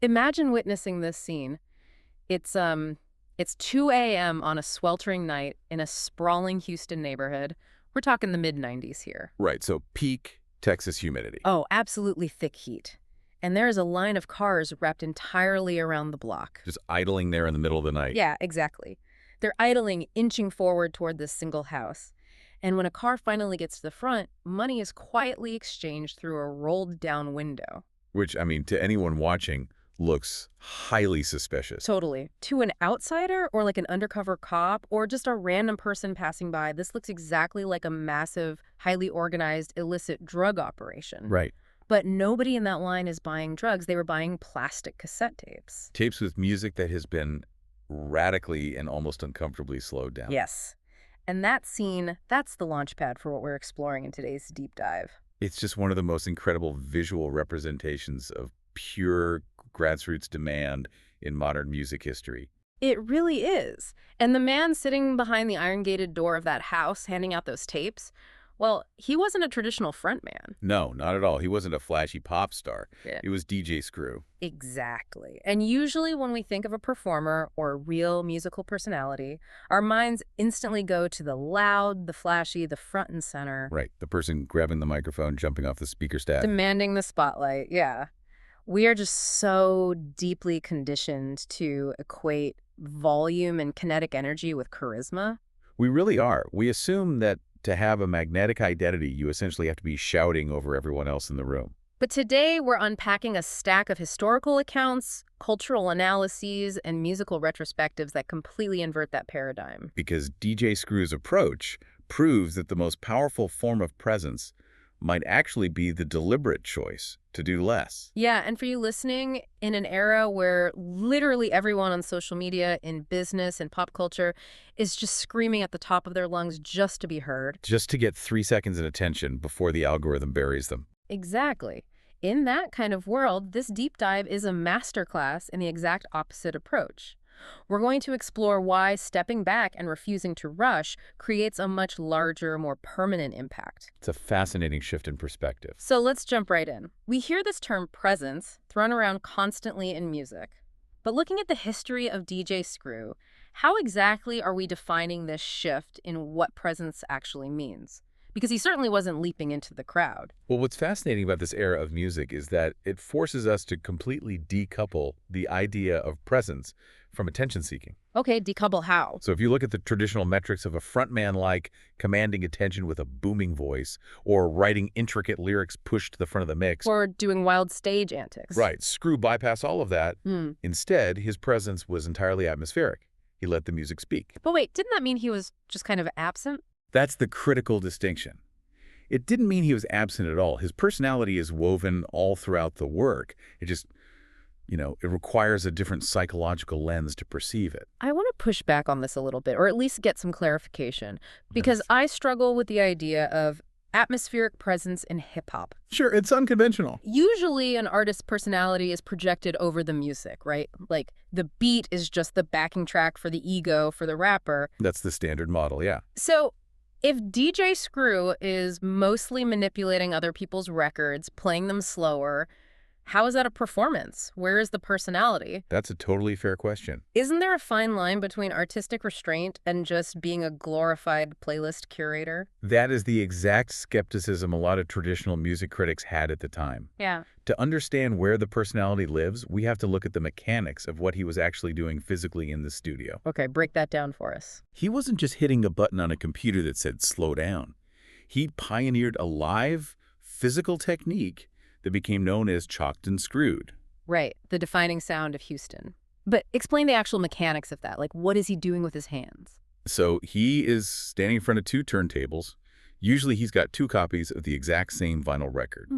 Imagine witnessing this scene. It's 2 a.m. on a sweltering night in a sprawling Houston neighborhood. We're talking the mid-90s here. Right, so peak Texas humidity. Oh, absolutely thick heat. And there is a line of cars wrapped entirely around the block. Just idling there in the middle of the night. Yeah, exactly. They're idling, inching forward toward this single house. And when a car finally gets to the front, money is quietly exchanged through a rolled-down window. Which, I mean, to anyone watching, looks highly suspicious. Totally. To an outsider or like an undercover cop or just a random person passing by, this looks exactly like a massive, highly organized, illicit drug operation. Right. But nobody in that line is buying drugs. They were buying plastic cassette tapes. Tapes with music that has been radically and almost uncomfortably slowed down. Yes. And that scene, that's the launch pad for what we're exploring in today's deep dive. It's just one of the most incredible visual representations of pure grassroots demand in modern music history. It really is. And the man sitting behind the iron-gated door of that house handing out those tapes, well, he wasn't a traditional frontman. No, not at all. He wasn't a flashy pop star. Yeah. It was DJ Screw. Exactly. And usually when we think of a performer or a real musical personality, our minds instantly go to the loud, the flashy, the front and center. Right. The person grabbing the microphone, jumping off the speaker stack. Demanding the spotlight, yeah. We are just so deeply conditioned to equate volume and kinetic energy with charisma. We really are. We assume that to have a magnetic identity, you essentially have to be shouting over everyone else in the room. But today, we're unpacking a stack of historical accounts, cultural analyses, and musical retrospectives that completely invert that paradigm. Because DJ Screw's approach proves that the most powerful form of presence might actually be the deliberate choice to do less. Yeah, and for you listening, in an era where literally everyone on social media, in business, and pop culture is just screaming at the top of their lungs just to be heard. Just to get 3 seconds of attention before the algorithm buries them. Exactly. In that kind of world, this deep dive is a masterclass in the exact opposite approach. We're going to explore why stepping back and refusing to rush creates a much larger, more permanent impact. It's a fascinating shift in perspective. So let's jump right in. We hear this term presence thrown around constantly in music. But looking at the history of DJ Screw, how exactly are we defining this shift in what presence actually means? Because he certainly wasn't leaping into the crowd. Well, what's fascinating about this era of music is that it forces us to completely decouple the idea of presence from attention-seeking. Okay, decouple how? So if you look at the traditional metrics of a frontman like commanding attention with a booming voice or writing intricate lyrics pushed to the front of the mix. Or doing wild stage antics. Right. Screw bypassed all of that. Instead, his presence was entirely atmospheric. He let the music speak. But wait, didn't that mean he was just kind of absent? That's the critical distinction. It didn't mean he was absent at all. His personality is woven all throughout the work. It just, it requires a different psychological lens to perceive it. I want to push back on this a little bit, or at least get some clarification, because I struggle with the idea of atmospheric presence in hip-hop. Sure, it's unconventional. Usually an artist's personality is projected over the music, right? Like the beat is just the backing track for the ego for the rapper. That's the standard model, yeah. So if DJ Screw is mostly manipulating other people's records, playing them slower, how is that a performance? Where is the personality? That's a totally fair question. Isn't there a fine line between artistic restraint and just being a glorified playlist curator? That is the exact skepticism a lot of traditional music critics had at the time. Yeah. To understand where the personality lives, we have to look at the mechanics of what he was actually doing physically in the studio. Okay, break that down for us. He wasn't just hitting a button on a computer that said slow down. He pioneered a live, physical technique that became known as chalked and screwed. Right, the defining sound of Houston. But explain the actual mechanics of that. Like, what is he doing with his hands? So he is standing in front of 2 turntables. Usually he's got 2 copies of the exact same vinyl record.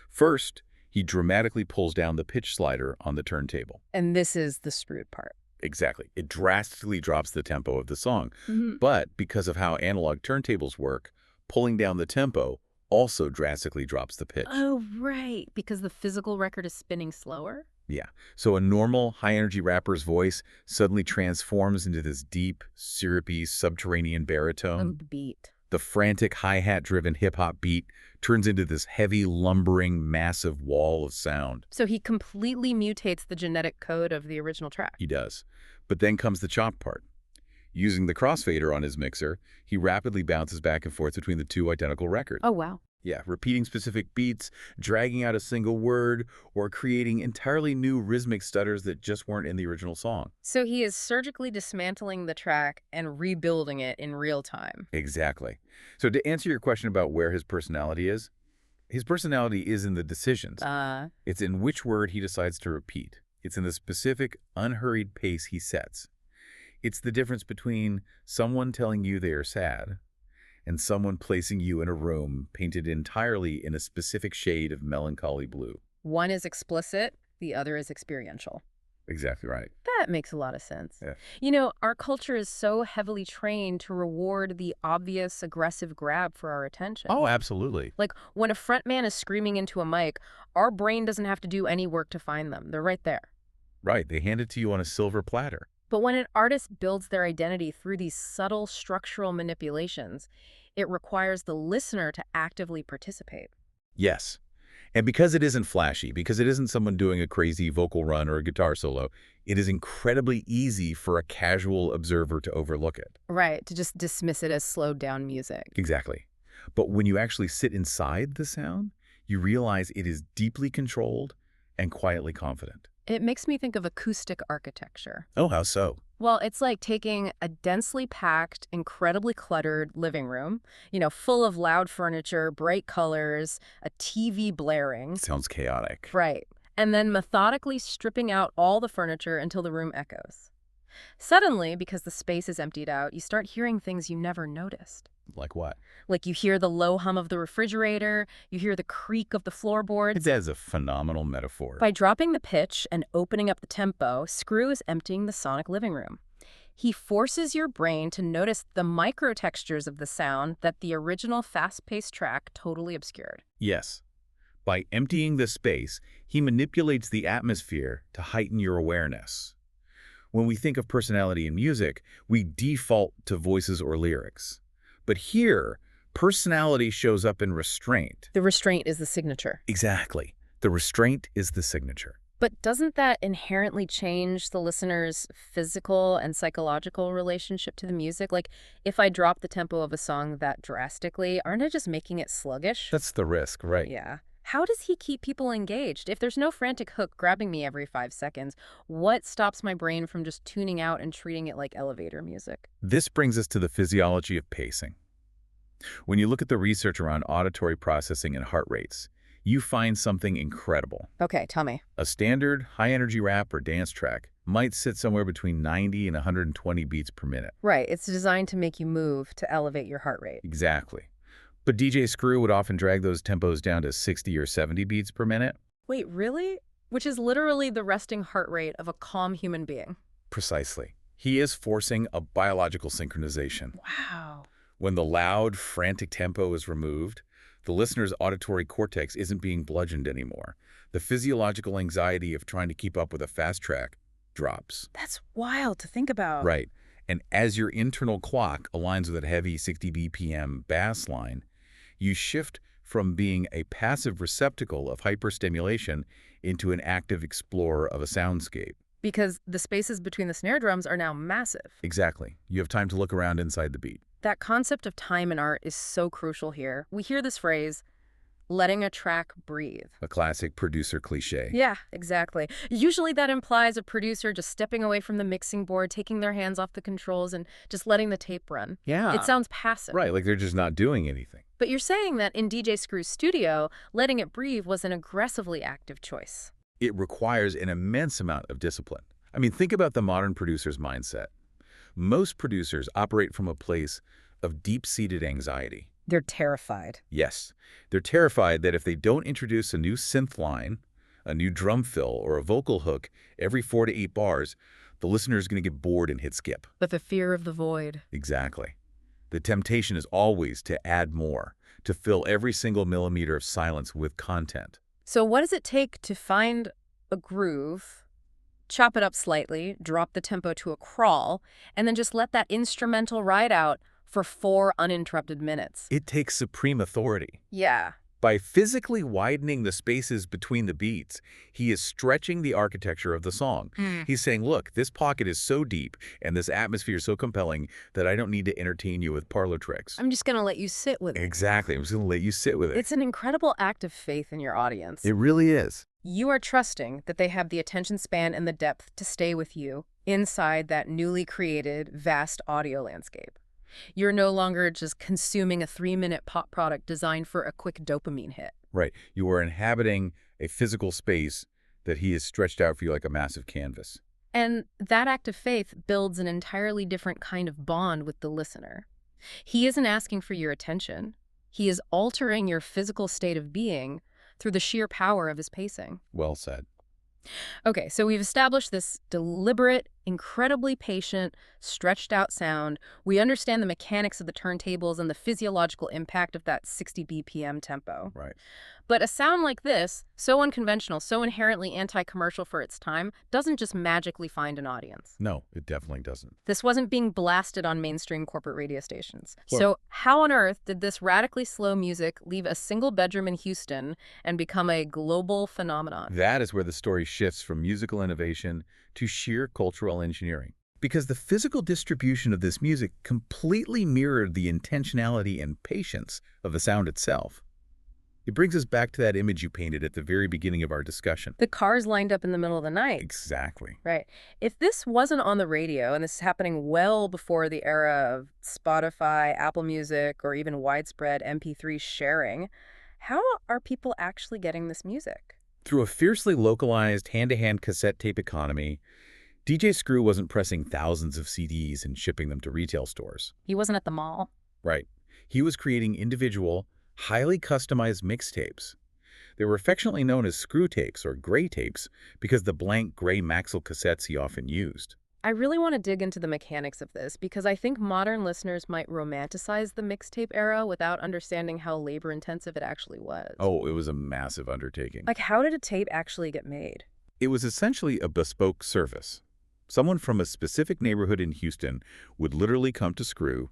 First, he dramatically pulls down the pitch slider on the turntable. And this is the screwed part. Exactly. It drastically drops the tempo of the song. But because of how analog turntables work, pulling down the tempo also drastically drops the pitch. Oh, right. Because the physical record is spinning slower? Yeah. So a normal, high-energy rapper's voice suddenly transforms into this deep, syrupy, subterranean baritone. The beat. The frantic hi-hat-driven hip-hop beat turns into this heavy, lumbering, massive wall of sound. So he completely mutates the genetic code of the original track. He does. But then comes the chop part. Using the crossfader on his mixer, he rapidly bounces back and forth between the two identical records. Oh, wow. Yeah, repeating specific beats, dragging out a single word, or creating entirely new rhythmic stutters that just weren't in the original song. So he is surgically dismantling the track and rebuilding it in real time. Exactly. So to answer your question about where his personality is in the decisions. It's in which word he decides to repeat. It's in the specific, unhurried pace he sets. It's the difference between someone telling you they are sad and someone placing you in a room painted entirely in a specific shade of melancholy blue. One is explicit, the other is experiential. Exactly right. That makes a lot of sense. Yeah. You know, our culture is so heavily trained to reward the obvious aggressive grab for our attention. Oh, absolutely. Like, when a frontman is screaming into a mic, our brain doesn't have to do any work to find them. They're right there. Right. They hand it to you on a silver platter. But when an artist builds their identity through these subtle structural manipulations, it requires the listener to actively participate. Yes. And because it isn't flashy, because it isn't someone doing a crazy vocal run or a guitar solo, it is incredibly easy for a casual observer to overlook it. Right, to just dismiss it as slowed down music. Exactly. But when you actually sit inside the sound, you realize it is deeply controlled and quietly confident. It makes me think of acoustic architecture. Oh, how so? Well, it's like taking a densely packed, incredibly cluttered living room, full of loud furniture, bright colors, a TV blaring. Sounds chaotic. Right. And then methodically stripping out all the furniture until the room echoes. Suddenly, because the space is emptied out, you start hearing things you never noticed. Like what? Like you hear the low hum of the refrigerator, you hear the creak of the floorboards. That is a phenomenal metaphor. By dropping the pitch and opening up the tempo, Screw is emptying the sonic living room. He forces your brain to notice the micro-textures of the sound that the original fast-paced track totally obscured. Yes. By emptying the space, he manipulates the atmosphere to heighten your awareness. When we think of personality in music, we default to voices or lyrics. But here, personality shows up in restraint. The restraint is the signature. Exactly. The restraint is the signature. But doesn't that inherently change the listener's physical and psychological relationship to the music? Like, if I drop the tempo of a song that drastically, aren't I just making it sluggish? That's the risk, right? Yeah. How does he keep people engaged? If there's no frantic hook grabbing me every 5 seconds, what stops my brain from just tuning out and treating it like elevator music? This brings us to the physiology of pacing. When you look at the research around auditory processing and heart rates, you find something incredible. Okay, tell me. A standard high-energy rap or dance track might sit somewhere between 90 and 120 beats per minute. Right, it's designed to make you move, to elevate your heart rate. Exactly. But DJ Screw would often drag those tempos down to 60 or 70 beats per minute. Wait, really? Which is literally the resting heart rate of a calm human being. Precisely. He is forcing a biological synchronization. Wow. When the loud, frantic tempo is removed, the listener's auditory cortex isn't being bludgeoned anymore. The physiological anxiety of trying to keep up with a fast track drops. That's wild to think about. Right. And as your internal clock aligns with a heavy 60 BPM bass line, you shift from being a passive receptacle of hyperstimulation into an active explorer of a soundscape. Because the spaces between the snare drums are now massive. Exactly. You have time to look around inside the beat. That concept of time in art is so crucial here. We hear this phrase, letting a track breathe. A classic producer cliche. Yeah, exactly. Usually that implies a producer just stepping away from the mixing board, taking their hands off the controls, and just letting the tape run. Yeah. It sounds passive. Right, like they're just not doing anything. But you're saying that in DJ Screw's studio, letting it breathe was an aggressively active choice. It requires an immense amount of discipline. I mean, think about the modern producer's mindset. Most producers operate from a place of deep-seated anxiety. They're terrified. Yes, they're terrified that if they don't introduce a new synth line, a new drum fill, or a vocal hook every 4 to 8 bars, the listener is going to get bored and hit skip. But the fear of the void. Exactly. The temptation is always to add more, to fill every single millimeter of silence with content. So what does it take to find a groove, chop it up slightly, drop the tempo to a crawl, and then just let that instrumental ride out for 4 uninterrupted minutes. It takes supreme authority. Yeah. By physically widening the spaces between the beats, he is stretching the architecture of the song. He's saying, look, this pocket is so deep and this atmosphere is so compelling that I don't need to entertain you with parlor tricks. I'm just going to let you sit with it. Exactly. I'm just going to let you sit with it. It's an incredible act of faith in your audience. It really is. You are trusting that they have the attention span and the depth to stay with you inside that newly created, vast audio landscape. You're no longer just consuming a 3-minute pop product designed for a quick dopamine hit. Right. You are inhabiting a physical space that he has stretched out for you like a massive canvas. And that act of faith builds an entirely different kind of bond with the listener. He isn't asking for your attention. He is altering your physical state of being through the sheer power of his pacing. Well said. Okay, so we've established this deliberate, incredibly patient, stretched out sound. We understand the mechanics of the turntables and the physiological impact of that 60 BPM tempo. Right. But a sound like this, so unconventional, so inherently anti-commercial for its time, doesn't just magically find an audience. No, it definitely doesn't. This wasn't being blasted on mainstream corporate radio stations. Well, So how on earth did this radically slow music leave a single bedroom in Houston and become a global phenomenon? that is where the story shifts from musical innovation to sheer cultural engineering. Because the physical distribution of this music completely mirrored the intentionality and patience of the sound itself. It brings us back to that image you painted at the very beginning of our discussion. The cars lined up in the middle of the night. Exactly. Right. If this wasn't on the radio, and this is happening well before the era of Spotify, Apple Music, or even widespread MP3 sharing, how are people actually getting this music? Through a fiercely localized hand-to-hand cassette tape economy, DJ Screw wasn't pressing thousands of CDs and shipping them to retail stores. He wasn't at the mall. Right. He was creating individual, highly customized mixtapes. They were affectionately known as screw tapes or gray tapes because the blank gray Maxell cassettes he often used. I really want to dig into the mechanics of this because I think modern listeners might romanticize the mixtape era without understanding how labor-intensive it actually was. Oh, it was a massive undertaking. Like, how did a tape actually get made? It was essentially a bespoke service. Someone from a specific neighborhood in Houston would literally come to Screw,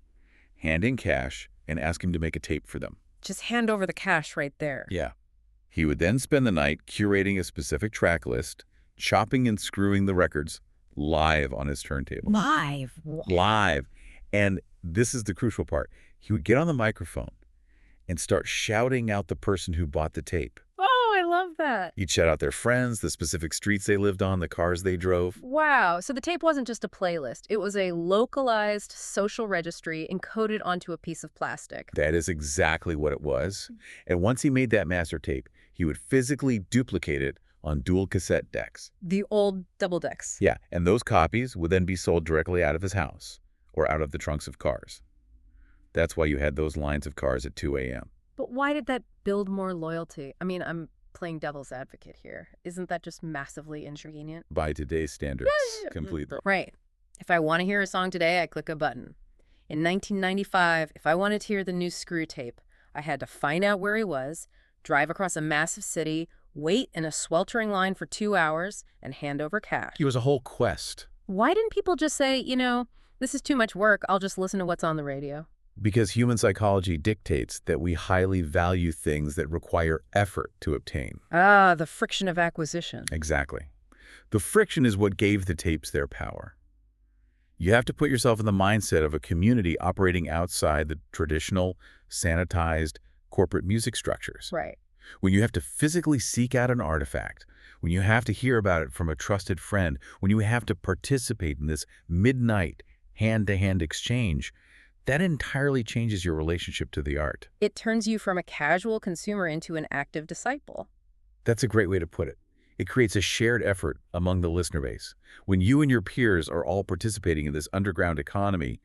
hand in cash, and ask him to make a tape for them. Just hand over the cash right there. Yeah. He would then spend the night curating a specific track list, chopping and screwing the records live on his turntable. Live. Live. And this is the crucial part. He would get on the microphone and start shouting out the person who bought the tape. Oh, I love that. He'd shout out their friends, the specific streets they lived on, the cars they drove. Wow. So the tape wasn't just a playlist. It was a localized social registry encoded onto a piece of plastic. That is exactly what it was. And once he made that master tape, he would physically duplicate it on dual cassette decks. The old double decks. Yeah, and those copies would then be sold directly out of his house or out of the trunks of cars. That's why you had those lines of cars at 2 a.m. But why did that build more loyalty? I mean, I'm playing devil's advocate here. Isn't that just massively inconvenient? By today's standards, completely. Right. If I want to hear a song today, I click a button. In 1995, if I wanted to hear the new Screw tape, I had to find out where he was, drive across a massive city, wait in a sweltering line for 2 hours, and hand over cash. It was a whole quest. Why didn't people just say, you know, this is too much work, I'll just listen to what's on the radio? Because human psychology dictates that we highly value things that require effort to obtain. Ah, the friction of acquisition. Exactly. The friction is what gave the tapes their power. You have to put yourself in the mindset of a community operating outside the traditional, sanitized, corporate music structures. Right. When you have to physically seek out an artifact, when you have to hear about it from a trusted friend, when you have to participate in this midnight, hand-to-hand exchange, that entirely changes your relationship to the art. It turns you from a casual consumer into an active disciple. That's a great way to put it. It creates a shared effort among the listener base. When you and your peers are all participating in this underground economy,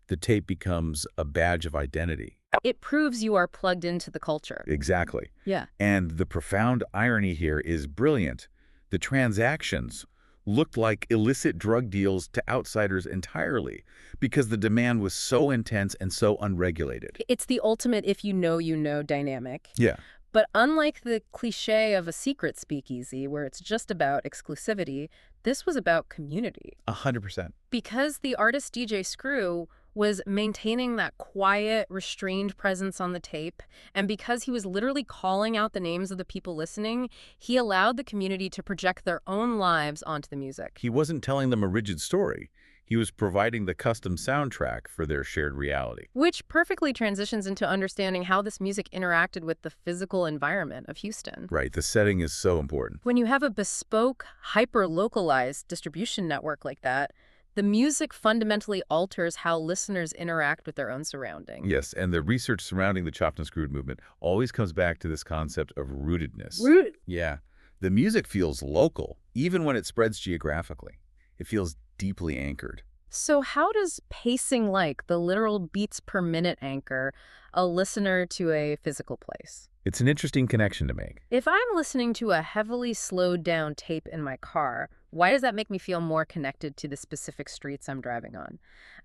the tape becomes a badge of identity. It proves you are plugged into the culture. Exactly. Yeah. And the profound irony here is brilliant. The transactions looked like illicit drug deals to outsiders entirely because the demand was so intense and so unregulated. It's the ultimate if you know dynamic. Yeah. But unlike the cliche of a secret speakeasy where it's just about exclusivity, this was about community. 100%. Because the artist DJ Screw was maintaining that quiet, restrained presence on the tape. And because he was literally calling out the names of the people listening, he allowed the community to project their own lives onto the music. He wasn't telling them a rigid story. He was providing the custom soundtrack for their shared reality. Which perfectly transitions into understanding how this music interacted with the physical environment of Houston. Right, the setting is so important. When you have a bespoke, hyper-localized distribution network like that, the music fundamentally alters how listeners interact with their own surroundings. Yes, and the research surrounding the chopped and screwed movement always comes back to this concept of rootedness. Yeah, the music feels local, even when it spreads geographically. It feels deeply anchored. So how does pacing like the literal beats per minute anchor a listener to a physical place? It's an interesting connection to make. If I'm listening to a heavily slowed down tape in my car, why does that make me feel more connected to the specific streets I'm driving on?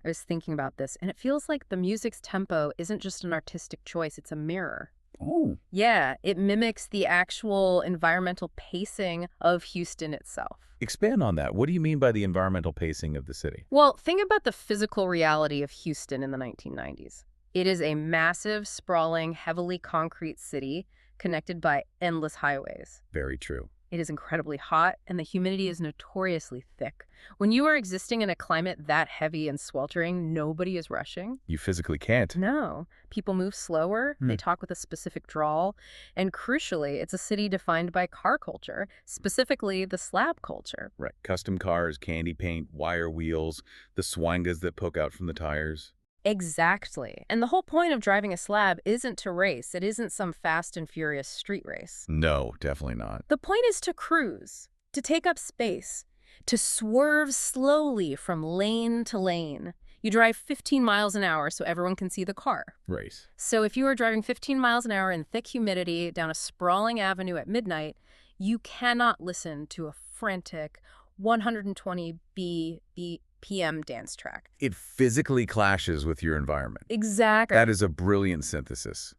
I was thinking about this, and it feels like the music's tempo isn't just an artistic choice, it's a mirror. Oh. Yeah, it mimics the actual environmental pacing of Houston itself. Expand on that. What do you mean by the environmental pacing of the city? Well, think about the physical reality of Houston in the 1990s. It is a massive, sprawling, heavily concrete city connected by endless highways. Very true. It is incredibly hot, and the humidity is notoriously thick. When you are existing in a climate that heavy and sweltering, nobody is rushing. You physically can't. No. People move slower, Hmm. they talk with a specific drawl, and crucially, it's a city defined by car culture, specifically the slab culture. Right. Custom cars, candy paint, wire wheels, the swangas that poke out from the tires. Exactly. And the whole point of driving a slab isn't to race. It isn't some fast and furious street race. No, definitely not. The point is to cruise, to take up space, to swerve slowly from lane to lane. You drive 15 miles an hour so everyone can see the car. Race. So if you are driving 15 miles an hour in thick humidity down a sprawling avenue at midnight, you cannot listen to a frantic 120 BPM dance track. It physically clashes with your environment. Exactly. That is a brilliant synthesis.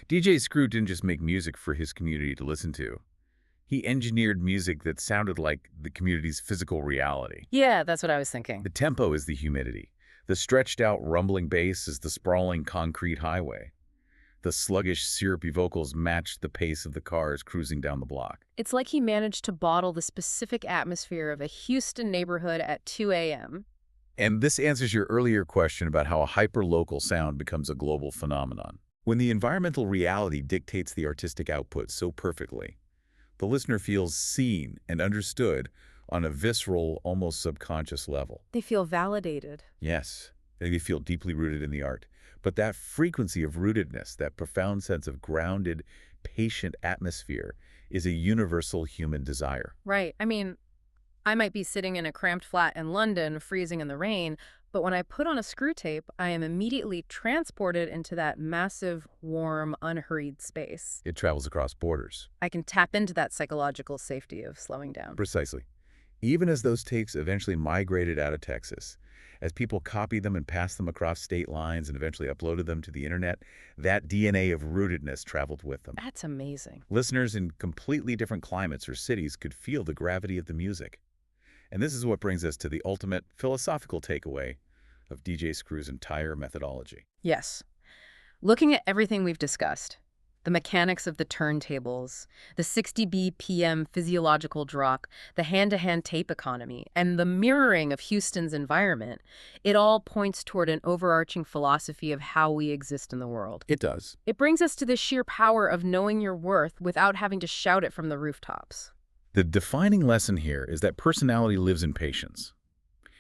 DJ Screw didn't just make music for his community to listen to. He engineered music that sounded like the community's physical reality. Yeah, that's what I was thinking. The tempo is the humidity. The stretched-out rumbling bass is the sprawling concrete highway. The sluggish, syrupy vocals matched the pace of the cars cruising down the block. It's like he managed to bottle the specific atmosphere of a Houston neighborhood at 2 a.m. And this answers your earlier question about how a hyper-local sound becomes a global phenomenon. When the environmental reality dictates the artistic output so perfectly, the listener feels seen and understood on a visceral, almost subconscious level. They feel validated. Yes, they feel deeply rooted in the art. But that frequency of rootedness, that profound sense of grounded, patient atmosphere, is a universal human desire. Right. I mean, I might be sitting in a cramped flat in London, freezing in the rain, but when I put on a screw tape, I am immediately transported into that massive, warm, unhurried space. It travels across borders. I can tap into that psychological safety of slowing down. Precisely. Even as those tapes eventually migrated out of Texas, as people copied them and passed them across state lines and eventually uploaded them to the internet, that DNA of rootedness traveled with them. That's amazing. Listeners in completely different climates or cities could feel the gravity of the music. And this is what brings us to the ultimate philosophical takeaway of DJ Screw's entire methodology. Yes. Looking at everything we've discussed, the mechanics of the turntables, the 60 BPM physiological drop, the hand-to-hand tape economy, and the mirroring of Houston's environment, it all points toward an overarching philosophy of how we exist in the world. It does. It brings us to the sheer power of knowing your worth without having to shout it from the rooftops. The defining lesson here is that personality lives in patience.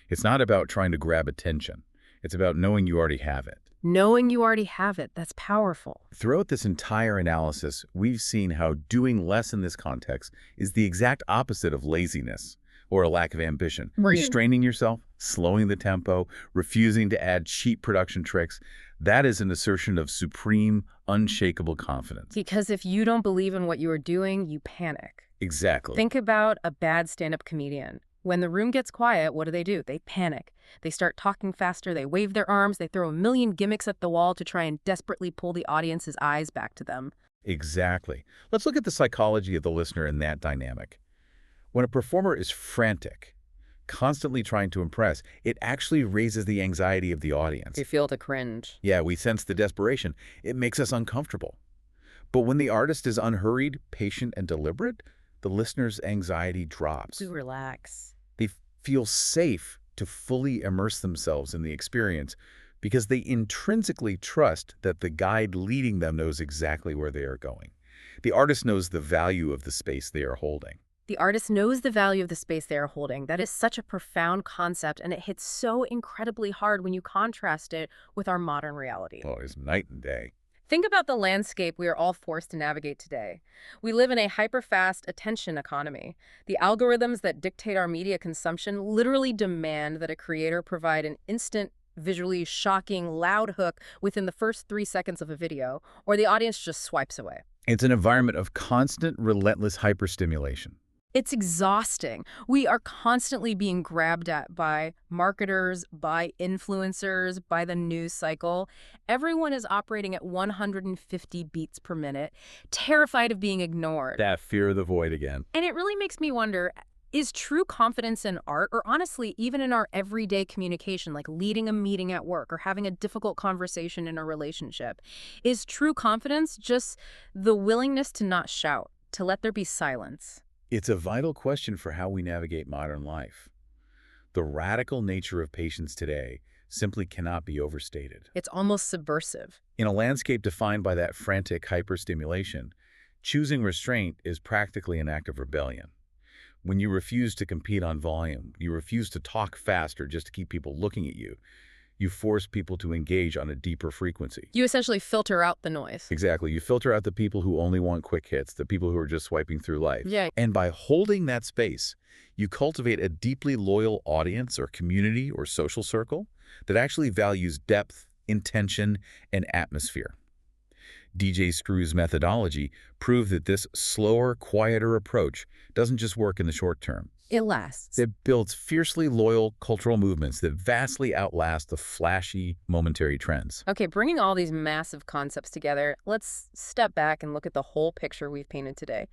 It's not about trying to grab attention. It's about knowing you already have it. Knowing you already have it, that's powerful. Throughout this entire analysis, we've seen how doing less in this context is the exact opposite of laziness or a lack of ambition. Restraining yourself, slowing the tempo, refusing to add cheap production tricks, that is an assertion of supreme, unshakable confidence. Because if you don't believe in what you are doing, you panic. Exactly. Think about a bad stand-up comedian. When the room gets quiet, what do? They panic. They start talking faster, they wave their arms, they throw a million gimmicks at the wall to try and desperately pull the audience's eyes back to them. Exactly. Let's look at the psychology of the listener in that dynamic. When a performer is frantic, constantly trying to impress, it actually raises the anxiety of the audience. You feel the cringe. Yeah, we sense the desperation. It makes us uncomfortable. But when the artist is unhurried, patient, and deliberate, the listener's anxiety drops. To relax. They feel safe to fully immerse themselves in the experience because they intrinsically trust that the guide leading them knows exactly where they are going. The artist knows the value of the space they are holding. The artist knows the value of the space they are holding. That is such a profound concept, and it hits so incredibly hard when you contrast it with our modern reality. Oh, it's night and day. Think about the landscape we are all forced to navigate today. We live in a hyper-fast attention economy. The algorithms that dictate our media consumption literally demand that a creator provide an instant, visually shocking, loud hook within the first 3 seconds of a video, or the audience just swipes away. It's an environment of constant, relentless hyperstimulation. It's exhausting. We are constantly being grabbed at by marketers, by influencers, by the news cycle. Everyone is operating at 150 beats per minute, terrified of being ignored. That fear of the void again. And it really makes me wonder, is true confidence in art, or honestly, even in our everyday communication, like leading a meeting at work or having a difficult conversation in a relationship, is true confidence just the willingness to not shout, to let there be silence? It's a vital question for how we navigate modern life. The radical nature of patience today simply cannot be overstated. It's almost subversive. In a landscape defined by that frantic hyperstimulation, choosing restraint is practically an act of rebellion. When you refuse to compete on volume, you refuse to talk faster just to keep people looking at you, you force people to engage on a deeper frequency. You essentially filter out the noise. Exactly. You filter out the people who only want quick hits, the people who are just swiping through life. Yeah. And by holding that space, you cultivate a deeply loyal audience or community or social circle that actually values depth, intention, and atmosphere. DJ Screw's methodology proved that this slower, quieter approach doesn't just work in the short term. It lasts. It builds fiercely loyal cultural movements that vastly outlast the flashy, momentary trends. Okay, bringing all these massive concepts together, let's step back and look at the whole picture we've painted today.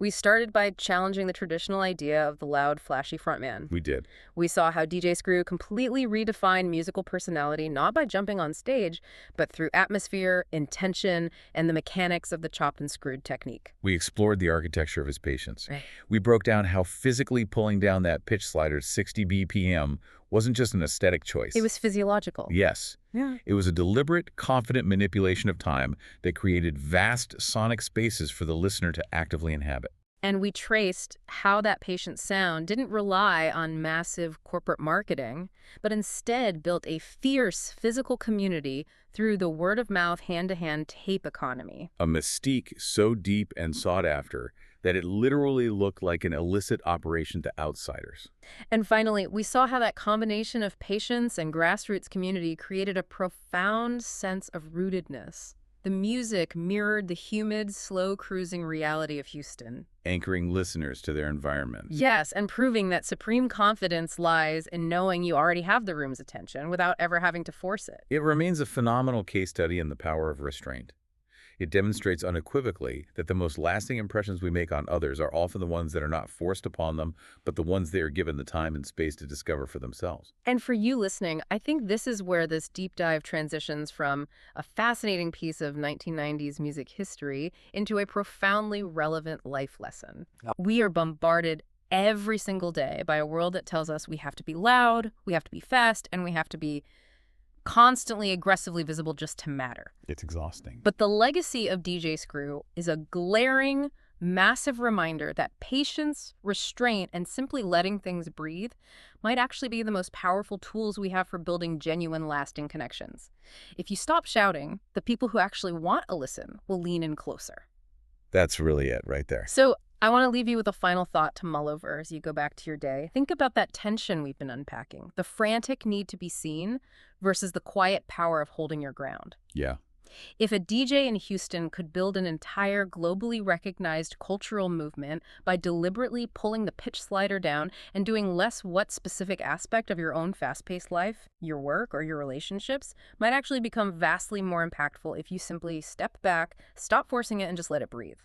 We started by challenging the traditional idea of the loud, flashy frontman. We did. We saw how DJ Screw completely redefined musical personality, not by jumping on stage, but through atmosphere, intention, and the mechanics of the chopped and screwed technique. We explored the architecture of his patience. Right. We broke down how physically pulling down that pitch slider 60 BPM wasn't just an aesthetic choice. It was physiological. Yes. Yeah. It was a deliberate, confident manipulation of time that created vast sonic spaces for the listener to actively inhabit. And we traced how that patient sound didn't rely on massive corporate marketing, but instead built a fierce physical community through the word-of-mouth, hand-to-hand tape economy. A mystique so deep and sought after that it literally looked like an illicit operation to outsiders. And finally, we saw how that combination of patience and grassroots community created a profound sense of rootedness. The music mirrored the humid, slow-cruising reality of Houston. Anchoring listeners to their environment. Yes, and proving that supreme confidence lies in knowing you already have the room's attention without ever having to force it. It remains a phenomenal case study in the power of restraint. It demonstrates unequivocally that the most lasting impressions we make on others are often the ones that are not forced upon them, but the ones they are given the time and space to discover for themselves. And for you listening, I think this is where this deep dive transitions from a fascinating piece of 1990s music history into a profoundly relevant life lesson. We are bombarded every single day by a world that tells us we have to be loud, we have to be fast, and we have to be constantly aggressively visible just to matter. It's exhausting. But the legacy of DJ Screw is a glaring, massive reminder that patience, restraint, and simply letting things breathe might actually be the most powerful tools we have for building genuine, lasting connections. If you stop shouting, the people who actually want a listen will lean in closer. That's really it right there. So I want to leave you with a final thought to mull over as you go back to your day. Think about that tension we've been unpacking, the frantic need to be seen versus the quiet power of holding your ground. Yeah. If a DJ in Houston could build an entire globally recognized cultural movement by deliberately pulling the pitch slider down and doing less what specific aspect of your own fast-paced life, your work, or your relationships might actually become vastly more impactful if you simply step back, stop forcing it, and just let it breathe.